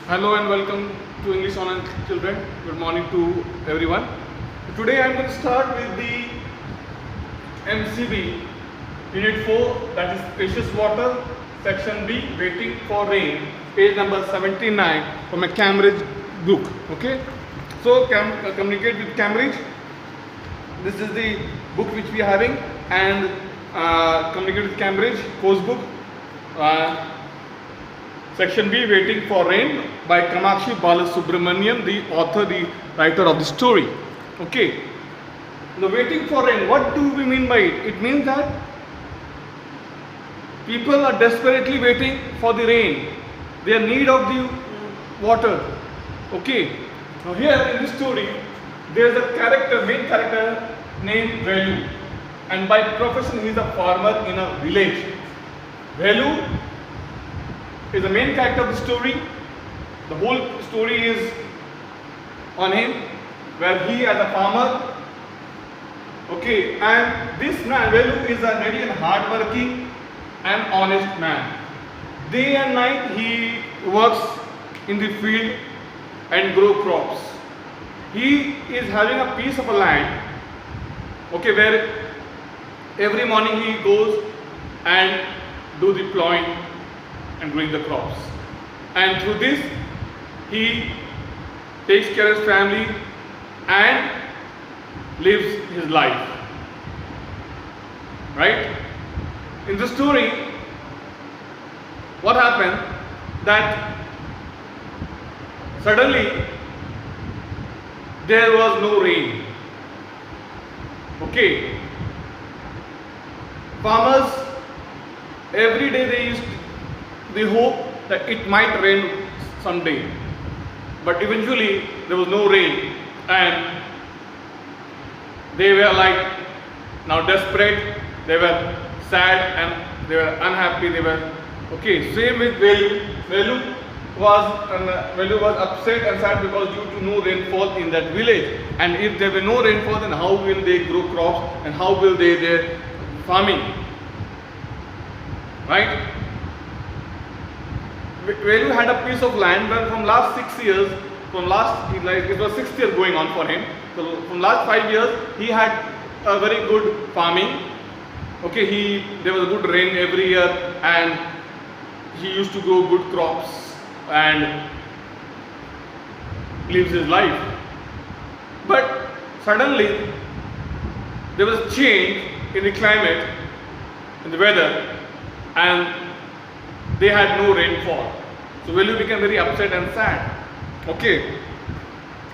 Hello and welcome to English Online Children. Good morning to everyone. Today I am going to start with the MCB Unit 4, that is Precious Water, Section B, Waiting for Rain, page number 79 from a Cambridge book. Okay, so communicate with Cambridge. This is the book which we are having, and communicate with Cambridge course book. Section B, Waiting for Rain by Kamakshi Balasubramanian, the author, the writer of the story. Okay. The waiting for rain, what do we mean by it? It means that people are desperately waiting for the rain. They are in need of the water. Okay. Now here in this story, there is a character, main character named Velu. And by profession he is a farmer in a village. Velu is the main character of the story. The whole story is on him, where he as a farmer, okay, and this man Velu is a very hard-working and honest man. Day and night he works in the field and grow crops. He is having a piece of a land, okay, where every morning he goes and do the plowing and growing the crops, and through this he takes care of his family and lives his life. Right? In the story, what happened that suddenly there was no rain. Okay, farmers every day they hope that it might rain someday, but eventually there was no rain, and they were like now desperate, they were sad and they were unhappy, they were okay. Same with Velu. Velu was upset and sad because due to no rainfall in that village, and if there were no rainfall, then how will they grow crops and how will they their farming, right? Velu had a piece of land where from last 6 years, it was 6th year going on for him. So from last 5 years he had a very good farming. Okay, there was good rain every year and he used to grow good crops and lives his life. But suddenly there was a change in the climate, in the weather, and they had no rainfall. So Velu became very upset and sad. Okay,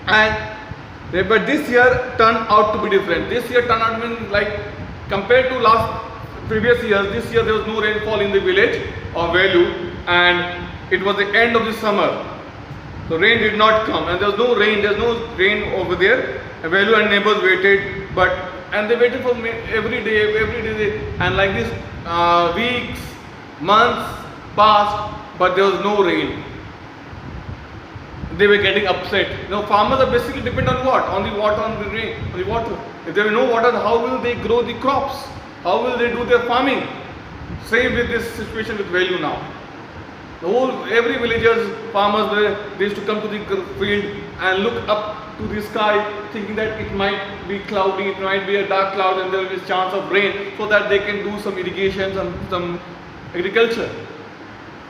but this year turned out to be different. This year turned out to be like, compared to previous years, this year there was no rainfall in the village of Velu, and it was the end of the summer. So rain did not come, and there was no rain. There's no rain over there. And Velu and neighbors waited, and they waited for every day, and like this, weeks, months passed, but there was no rain. They were getting upset. Farmers are basically dependent on what? On the water, on the rain, on the water. If there is no water, how will they grow the crops? How will they do their farming? Same with this situation with Velu now. Every villagers, farmers, they used to come to the field and look up to the sky, thinking that it might be cloudy, it might be a dark cloud, and there will be a chance of rain, so that they can do some irrigation, some agriculture.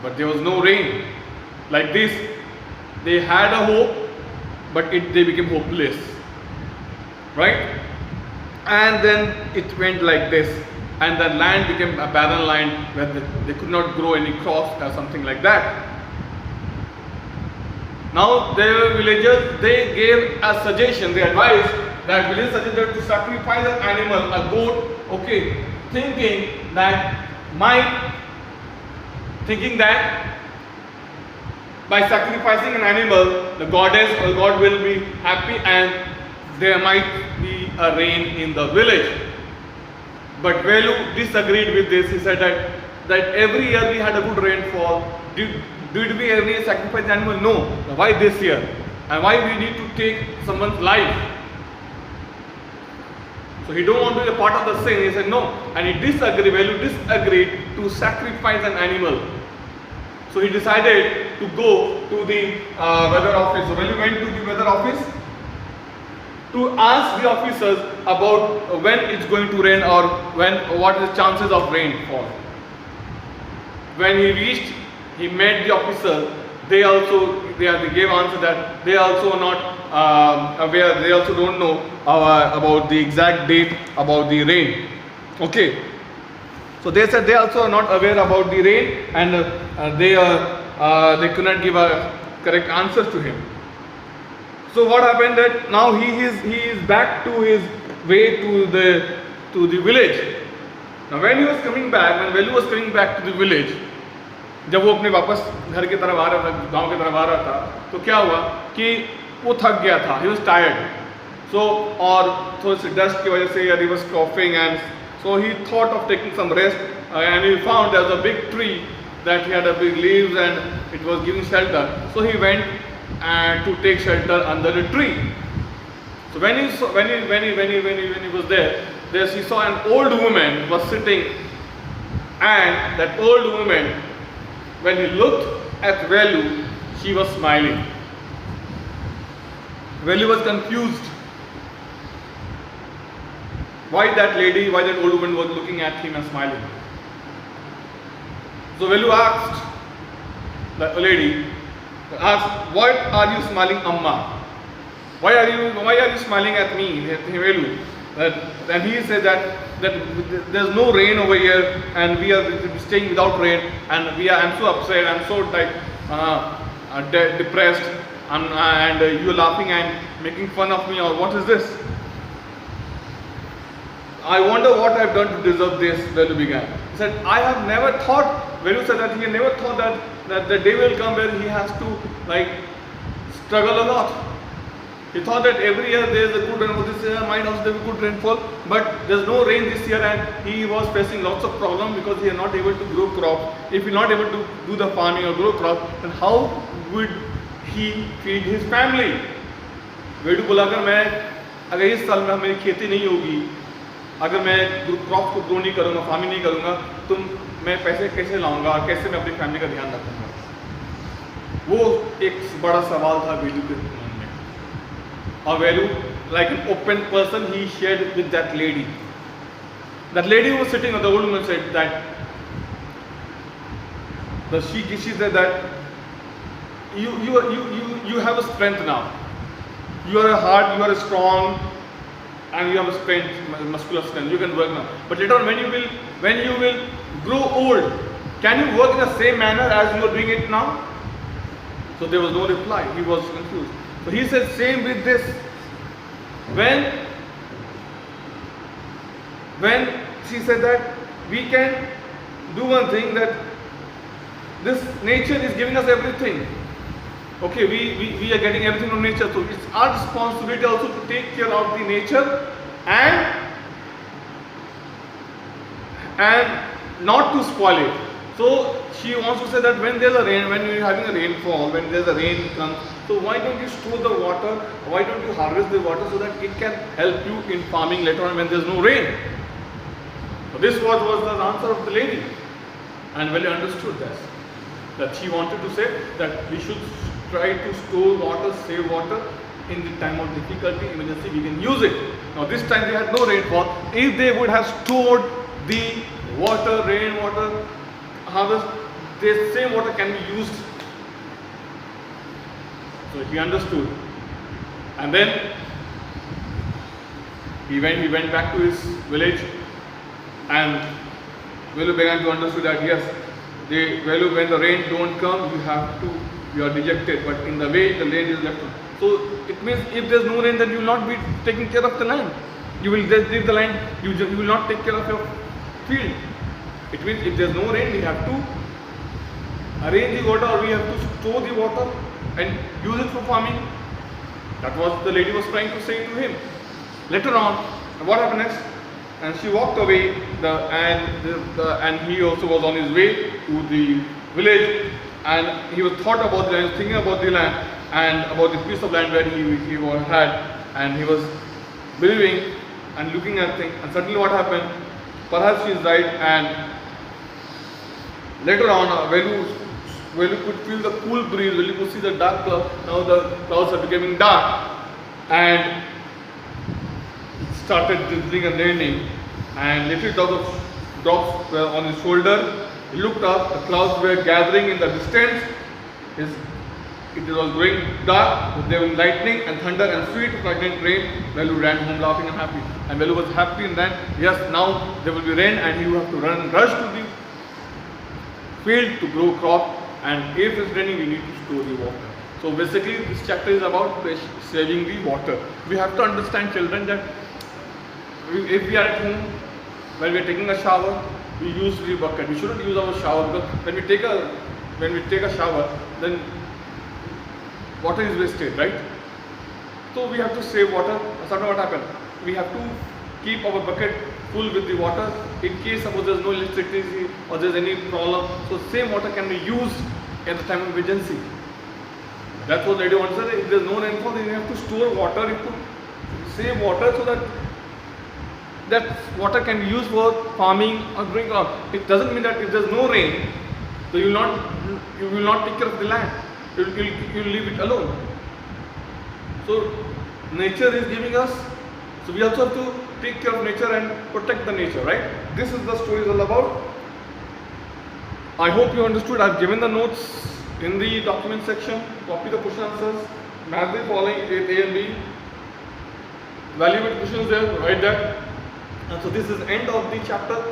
But there was no rain. Like this, they had a hope, but they became hopeless, right? And then it went like this, and the land became a barren land where they could not grow any crops or something like that. Now the villagers, they gave a suggestion, they advised that villagers suggested to sacrifice an animal, a goat, okay, thinking that by sacrificing an animal, the goddess or God will be happy and there might be a rain in the village. But Velu disagreed with this. He said that every year we had a good rainfall. Did we ever sacrifice the animal? No. Why this year? And why we need to take someone's life? So he don't want to be a part of the sin. He said no. And Velu disagreed to sacrifice an animal. So he decided to go to the weather office. So Velu went to the weather office to ask the officers about when it's going to rain or what is the chances of rainfall. When he reached, he met the officer. They gave answer that they also are not aware. They also don't know about the exact date about the rain. Okay. So they said they also are not aware about the rain, and they could not give a correct answer to him. So what happened that now he is back to his way to the village. Now when Velu was coming back to the village, जब वो अपने वापस घर की तरफ आ रहा था, गांव की तरफ आ रहा था, तो क्या हुआ कि वो थक गया था. He was tired. So और थोड़ी सी डस्ट की वजह से he was coughing, and so he thought of taking some rest, and he found there was a big tree that he had a big leaves and it was giving shelter. So he went to take shelter under the tree. So when he was there, he saw an old woman was sitting, and that old woman, when he looked at Velu, she was smiling. Velu was confused. Why that old woman was looking at him and smiling? So Velu asked the lady, "What are you smiling, Amma? Why are you smiling at me, Velu?" And he said that there's no rain over here, and we are staying without rain, and I'm so upset, I'm so depressed, and you're laughing and making fun of me, or what is this? I wonder what I've done to deserve this, Velu began. He said, Velu said that he never thought that the day will come where he has to struggle a lot. He thought that every year there is a good rainfall. This year might also be good rainfall, but there's no rain this year, and he was facing lots of problems because he is not able to grow crops. If he is not able to do the farming or grow crops, then how would he feed his family? वेडू बोला अगर इस साल में मेरी खेती नहीं होगी, अगर मैं क्रॉप को ग्रो नहीं करूँगा, फार्मिंग नहीं करूँगा, तो मैं पैसे कैसे लाऊंगा और कैसे मैं अपनी फैमिली का ध्यान रखूँगा? वो एक बड़ा सवाल था वेलू के मन में. और वेलू, like an open person, he shared with that lady. That lady who was sitting, or the old woman said that, she said that you have a strength now. You are a hard, you are a strong, and you have a strength, muscular strength. You can work now. But later on, when you will grow old, can you work in the same manner as you are doing it now? So there was no reply. He was confused. So he said, same with this. When she said that we can do one thing, that this nature is giving us everything. Okay, we are getting everything from nature, so it's our responsibility also to take care of the nature and not to spoil it. So she wants to say that when there's a rain, when you're having a rainfall, when there's a rain comes, so why don't you store the water? Why don't you harvest the water so that it can help you in farming later on when there's no rain? So this was the answer of the lady, and Velu understood this. That she wanted to say that we should try to store water, save water. In the time of difficulty, emergency, we can use it. Now this time they had no rainfall. If they would have stored the water, rainwater, harvest, the same water can be used. So he understood, and then he went back to his village, and Velu began to understand that yes, when the rain don't come, you are dejected, but in the way the land is left. So it means if there is no rain, then you will not be taking care of the land. You will just leave the land, you will not take care of your field. It means if there is no rain, we have to arrange the water, or we have to store the water and use it for farming. That was the lady was trying to say to him. Later on, what happened next? And she walked away, and he also was on his way to the village, and he was thinking about the land and about the piece of land where he had, and he was believing and looking at things. And suddenly, what happened? Perhaps she is right, and later on, Velu where you could feel the cool breeze, where you could see the dark cloud. Now the clouds are becoming dark, and it started drizzling and raining, and little drops were on his shoulder. He looked up, the clouds were gathering in the distance. It was growing dark, there was lightning and thunder and sweet fragrant rain. Velu ran home laughing and happy. And Velu was happy, and then, yes, now there will be rain and he will have to rush to the field to grow crop. And if it's raining, we need to store the water. So basically, this chapter is about saving the water. We have to understand, children, that if we are at home, when we are taking a shower, we use the bucket. We shouldn't use our shower, because when we take a shower, then water is wasted, right? So we have to save water. Sometimes what happens? We have to keep our bucket full with the water in case suppose there's no electricity or there's any problem. So same water can be used at the time of emergency. That's what lady wants to say. If there's no rainfall, then you have to store water. You have to save water so that water can be used for farming or growing crop. It doesn't mean that if there's no rain, so you will not take care of the land. You'll leave it alone. So nature is giving us, so we also have to take care of nature and protect the nature, right? This is the story is all about. I hope you understood. I've given the notes in the document section. Copy the question answers. Match the following A and B. Valuable questions there. Write that. And so this is end of the chapter.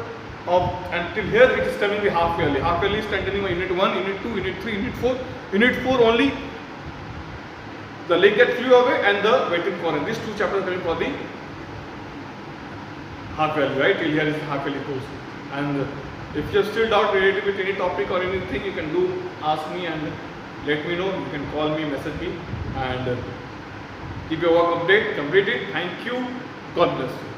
Until here it is telling the half yearly. Half yearly is containing unit 1, unit 2, unit 3, unit 4. Unit 4 only the lake that flew away and the waiting for it. These two chapters are coming for the half yearly, right? Till here is the half yearly course. And if you are still doubt related with any topic or anything, you can do ask me and let me know. You can call me, message me, and keep your work update, complete it. Thank you. God bless you.